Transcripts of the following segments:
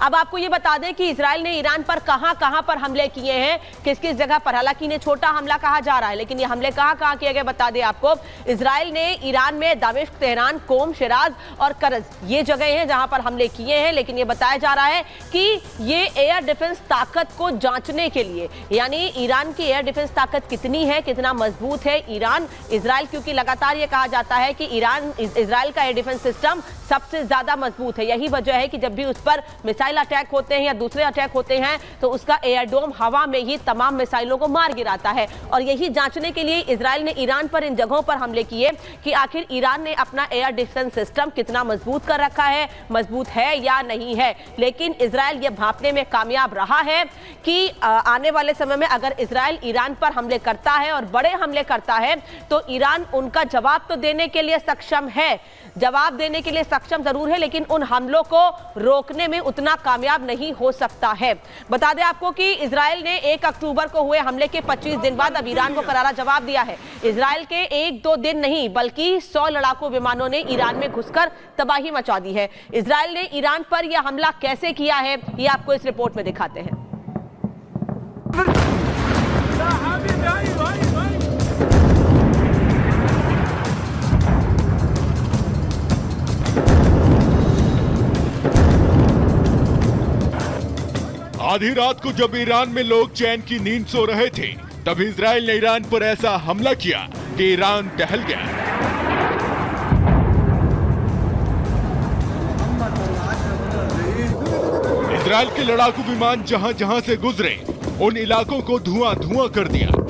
अब आपको ये बता दें कि इजराइल ने ईरान पर कहां पर हमले किए हैं, किस किस जगह पर। हालांकि इन्हें छोटा हमला कहा जा रहा है, लेकिन ये हमले कहां किए गए बता दें आपको। इजराइल ने ईरान में दामिश्क, तेहरान, कोम, शिराज और करज ये जगह हैं जहां पर हमले किए हैं। लेकिन ये बताया जा रहा है कि ये एयर डिफेंस ताकत को जांचने के लिए, यानी ईरान की एयर डिफेंस ताकत कितनी है, कितना मजबूत है ईरान, इजराइल, क्योंकि लगातार ये कहा जाता है कि इजराइल का एयर डिफेंस सिस्टम सबसे ज्यादा मजबूत है। यही वजह है कि जब भी उस पर मिसाइल अटैक होते हैं या दूसरे अटैक होते हैं तो उसका एयरडोम हवा में ही तमाम मिसाइलों को मार गिराता है। और यही जांचने के लिए इजराइल ने ईरान पर इन जगहों पर हमले किए कि आखिर ईरान ने अपना एयर डिफेंस सिस्टम कितना मजबूत कर रखा है, मजबूत है या नहीं है। लेकिन इजराइल यह भांपने में कामयाब रहा है कि आने वाले समय में अगर इजराइल ईरान पर हमले करता है और बड़े हमले करता है तो ईरान उनका जवाब तो देने के लिए सक्षम है, जवाब देने के लिए सक्षम जरूर है, लेकिन उन हमलों को रोकने में उतना कामयाब नहीं हो सकता है। बता दें आपको कि इजराइल ने 1 अक्टूबर को हुए हमले के 25 दिन बाद अब ईरान को करारा जवाब दिया है। इजराइल के 1-2 दिन नहीं बल्कि 100 लड़ाकू विमानों ने ईरान में घुसकर तबाही मचा दी है। इजराइल ने ईरान पर यह हमला कैसे किया है ये आपको इस रिपोर्ट में दिखाते हैं। आधी रात को जब ईरान में लोग चैन की नींद सो रहे थे तब इजराइल ने ईरान पर ऐसा हमला किया कि ईरान टहल गया। इजराइल के लड़ाकू विमान जहां जहां से गुजरे उन इलाकों को धुआं धुआं कर दिया।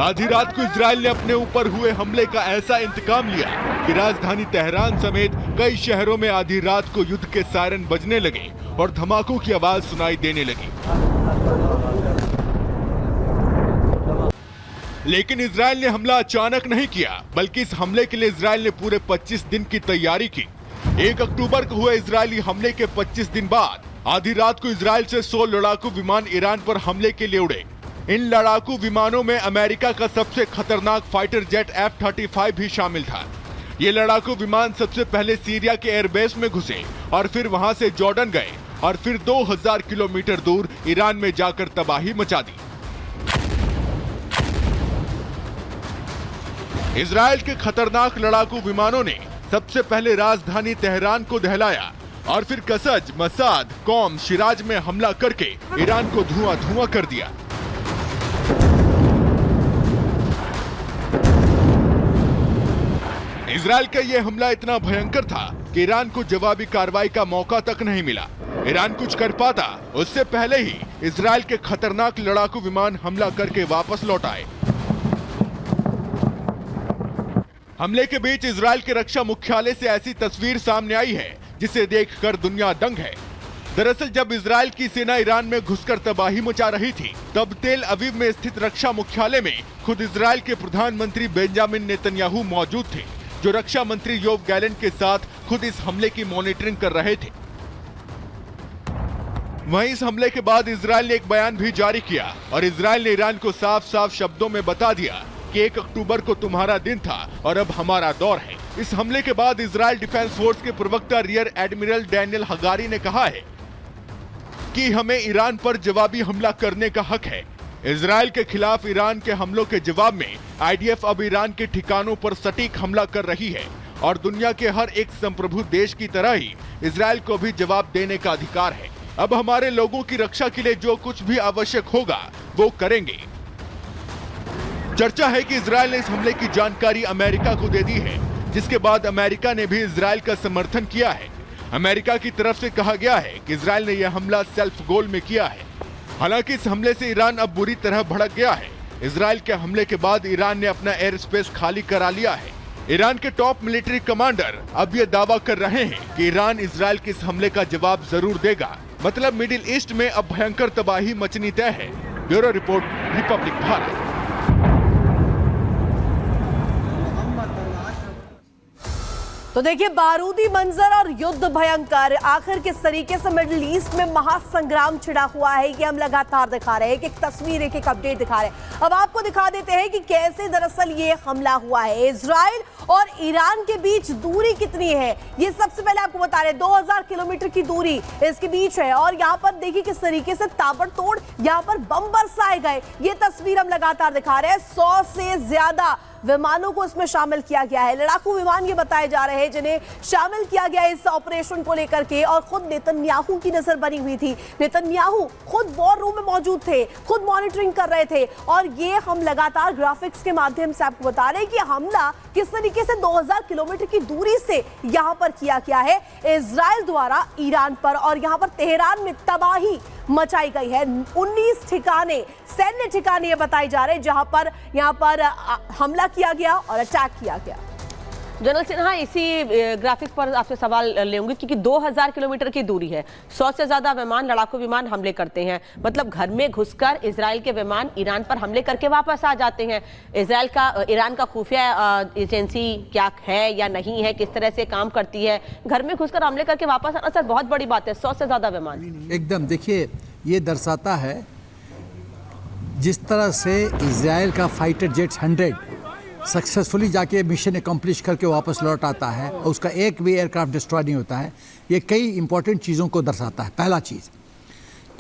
आधी रात को इजराइल ने अपने ऊपर हुए हमले का ऐसा इंतकाम लिया कि राजधानी तेहरान समेत कई शहरों में आधी रात को युद्ध के सायरन बजने लगे और धमाकों की आवाज सुनाई देने लगी। लेकिन इजराइल ने हमला अचानक नहीं किया, बल्कि इस हमले के लिए इजराइल ने पूरे 25 दिन की तैयारी की। 1 अक्टूबर को हुए इजरायली हमले के 25 दिन बाद आधी रात को इजराइल से 100 लड़ाकू विमान ईरान पर हमले के लिए उड़े। इन लड़ाकू विमानों में अमेरिका का सबसे खतरनाक फाइटर जेट F-35 भी शामिल था। ये लड़ाकू विमान सबसे पहले सीरिया के एयरबेस में घुसे और फिर वहां से जॉर्डन गए और फिर 2000 किलोमीटर दूर ईरान में जाकर तबाही मचा दी। इजराइल के खतरनाक लड़ाकू विमानों ने सबसे पहले राजधानी तेहरान को दहलाया और फिर कसज, मसाद, कौम, शिराज में हमला करके ईरान को धुआं धुआं कर दिया। इजराइल का यह हमला इतना भयंकर था कि ईरान को जवाबी कार्रवाई का मौका तक नहीं मिला। ईरान कुछ कर पाता उससे पहले ही इजराइल के खतरनाक लड़ाकू विमान हमला करके वापस लौट आए। हमले के बीच इजराइल के रक्षा मुख्यालय से ऐसी तस्वीर सामने आई है जिसे देखकर दुनिया दंग है। दरअसल जब इजराइल की सेना ईरान में घुसकर तबाही मचा रही थी तब तेल अवीव में स्थित रक्षा मुख्यालय में खुद इजराइल के प्रधानमंत्री बेंजामिन नेतन्याहू मौजूद थे, जो रक्षा मंत्री योव गैलेंट के साथ खुद इस हमले की मॉनिटरिंग कर रहे थे। वहीं इस हमले के बाद इजराइल ने एक बयान भी जारी किया और इजराइल ने ईरान को साफ साफ शब्दों में बता दिया कि 1 अक्टूबर को तुम्हारा दिन था और अब हमारा दौर है। इस हमले के बाद इजराइल डिफेंस फोर्स के प्रवक्ता रियर एडमिरल डैनियल हगारी ने कहा है कि हमें ईरान पर जवाबी हमला करने का हक है। इजराइल के खिलाफ ईरान के हमलों के जवाब में आईडीएफ अब ईरान के ठिकानों पर सटीक हमला कर रही है और दुनिया के हर एक संप्रभु देश की तरह ही इजराइल को भी जवाब देने का अधिकार है। अब हमारे लोगों की रक्षा के लिए जो कुछ भी आवश्यक होगा वो करेंगे। चर्चा है कि इजराइल ने इस हमले की जानकारी अमेरिका को दे दी है, जिसके बाद अमेरिका ने भी इजराइल का समर्थन किया है। अमेरिका की तरफ से कहा गया है कि इजराइल ने यह हमला सेल्फ गोल में किया है। हालांकि इस हमले से ईरान अब बुरी तरह भड़क गया है। इजराइल के हमले के बाद ईरान ने अपना एयर स्पेस खाली करा लिया है। ईरान के टॉप मिलिट्री कमांडर अब ये दावा कर रहे हैं कि ईरान इजराइल के इस हमले का जवाब जरूर देगा। मतलब मिडिल ईस्ट में अब भयंकर तबाही मचनी तय है। Bureau report, Republic Bharat. तो देखिए, बारूदी मंजर और युद्ध भयंकर, आखिर किस तरीके से मिडिल ईस्ट में महासंग्राम छिड़ा हुआ है ये हम लगातार दिखा रहे हैं। एक तस्वीर, एक अपडेट दिखा रहे हैं। अब आपको दिखा देते हैं कि कैसे दरअसल ये हमला हुआ है। इजराइल और ईरान के बीच दूरी कितनी है ये सबसे पहले आपको बता रहे हैं। 2000 किलोमीटर की दूरी इसके बीच है और यहाँ पर देखिए किस तरीके से ताबड़तोड़ यहाँ पर बम बरसाए गए। ये तस्वीर हम लगातार दिखा रहे हैं। 100 से ज्यादा विमानों को इसमें शामिल किया गया है। लड़ाकू विमान ये बताए जा रहे हैं जिन्हें शामिल किया गया इस ऑपरेशन को लेकर के। और खुद नेतन्याहू की नजर बनी हुई थी। नेतन्याहू खुद वॉर रूम में मौजूद थे, खुद मॉनिटरिंग कर रहे थे। और ये हम लगातार ग्राफिक्स के माध्यम से आपको बता रहे हैं कि हमला किस तरीके से 2000 किलोमीटर की दूरी से यहां पर किया गया है इजराइल द्वारा ईरान पर। और यहां पर तेहरान में तबाही मचाई गई है। 19 ठिकाने, सैन्य ठिकाने ये बताए जा रहे हैं जहां पर यहां पर हमला किया गया और अटैक किया गया। जनरल सिन्हा, इसी ग्राफिक्स पर आपसे सवाल लेंगे क्योंकि 2000 किलोमीटर की दूरी है, 100 से ज्यादा विमान, लड़ाकू विमान हमले करते हैं। मतलब घर में घुसकर इजराइल के विमान ईरान पर हमले करके वापस आ जाते हैं। ईरान का खुफिया एजेंसी क्या है या नहीं है, किस तरह से काम करती है, घर में घुसकर हमले करके वापस आना सर बहुत बड़ी बात है। 100 से ज्यादा विमान एकदम, देखिए ये दर्शाता है जिस तरह से इजराइल का फाइटर जेट्स 100 सक्सेसफुली जाके मिशन अकम्प्लिश करके वापस लौट आता है और उसका एक भी एयरक्राफ्ट डिस्ट्रॉय नहीं होता है। ये कई इंपॉर्टेंट चीज़ों को दर्शाता है। पहला चीज़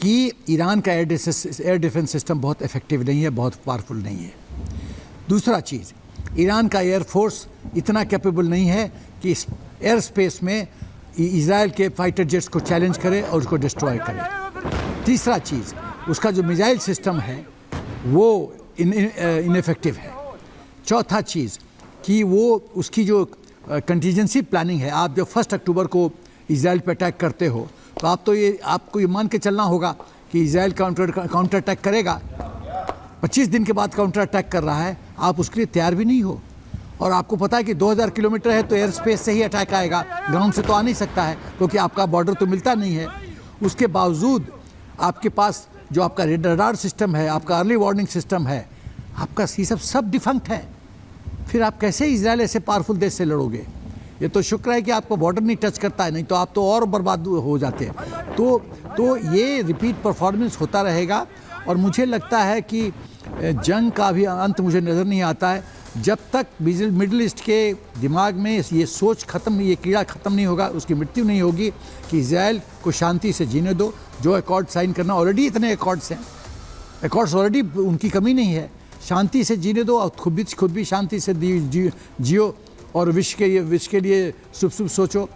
कि ईरान का एयर डिफेंस सिस्टम बहुत इफेक्टिव नहीं है, बहुत पावरफुल नहीं है। दूसरा चीज़, ईरान का एयरफोर्स इतना कैपेबल नहीं है कि एयर स्पेस में इजराइल के फाइटर जेट्स को चैलेंज करे और उसको डिस्ट्रॉय करे। तीसरा चीज़, उसका जो मिसाइल सिस्टम है वो इनइफेक्टिव है। चौथा चीज़ कि वो उसकी जो कंटीजेंसी प्लानिंग है, आप जब 1 अक्टूबर को इजराइल पे अटैक करते हो तो आपको ये मान के चलना होगा कि इजराइल काउंटर अटैक करेगा। 25 दिन के बाद काउंटर अटैक कर रहा है, आप उसके लिए तैयार भी नहीं हो। और आपको पता है कि 2000 किलोमीटर है तो एयर स्पेस से ही अटैक आएगा, ग्राउंड से तो आ नहीं सकता है क्योंकि आपका बॉर्डर तो मिलता नहीं है। उसके बावजूद आपके पास जो आपका रडार सिस्टम है, आपका अर्ली वार्निंग सिस्टम है, आपका ये सब डिफंक्ट है। फिर आप कैसे इजराइल ऐसे पावरफुल देश से लड़ोगे? ये तो शुक्र है कि आपको बॉर्डर नहीं टच करता है, नहीं तो आप तो और बर्बाद हो जाते हैं। तो ये रिपीट परफॉर्मेंस होता रहेगा और मुझे लगता है कि जंग का भी अंत मुझे नज़र नहीं आता है जब तक मिडिल ईस्ट के दिमाग में ये सोच खत्म, ये कीड़ा ख़त्म नहीं होगा, उसकी मृत्यु नहीं होगी कि इजराइल को शांति से जीने दो। जो अकॉर्ड साइन करना, ऑलरेडी इतने अकॉर्ड्स हैं, अकॉर्ड्स ऑलरेडी, उनकी कमी नहीं है। शांति से जीने दो और खुद भी शांति से जियो और विश्व के लिए शुभ सोचो।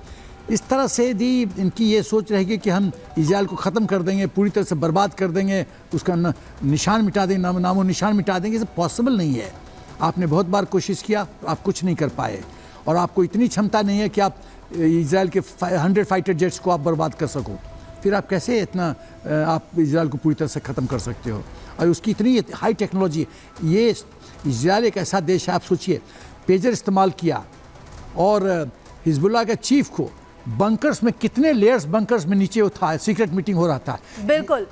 इस तरह से यदि इनकी ये सोच रहेगी कि हम इजराइल को ख़त्म कर देंगे, पूरी तरह से बर्बाद कर देंगे, उसका निशान मिटा देंगे, नामो निशान मिटा देंगे, ये पॉसिबल नहीं है। आपने बहुत बार कोशिश किया, आप कुछ नहीं कर पाए और आपको इतनी क्षमता नहीं है कि आप इजराइल के 100 फाइटर जेट्स को आप बर्बाद कर सको। फिर आप कैसे इतना आप इजराइल को पूरी तरह से ख़त्म कर सकते हो? और उसकी इतनी हाई टेक्नोलॉजी, ये इजराइल एक ऐसा देश है, आप सोचिए, पेजर इस्तेमाल किया और हिजबुल्लाह के चीफ को बंकर्स में, कितने लेयर्स बंकर्स में नीचे था, सीक्रेट मीटिंग हो रहा था। बिल्कुल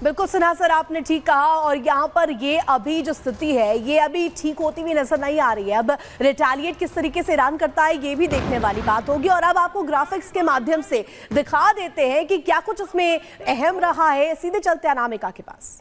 बिल्कुल सिन्हा सर, आपने ठीक कहा। और यहाँ पर ये अभी जो स्थिति है ये अभी ठीक होती हुई नजर नहीं आ रही है। अब रिटेलिएट किस तरीके से ईरान करता है ये भी देखने वाली बात होगी। और अब आपको ग्राफिक्स के माध्यम से दिखा देते हैं कि क्या कुछ उसमें अहम रहा है। सीधे चलते हैं अनामिका के पास।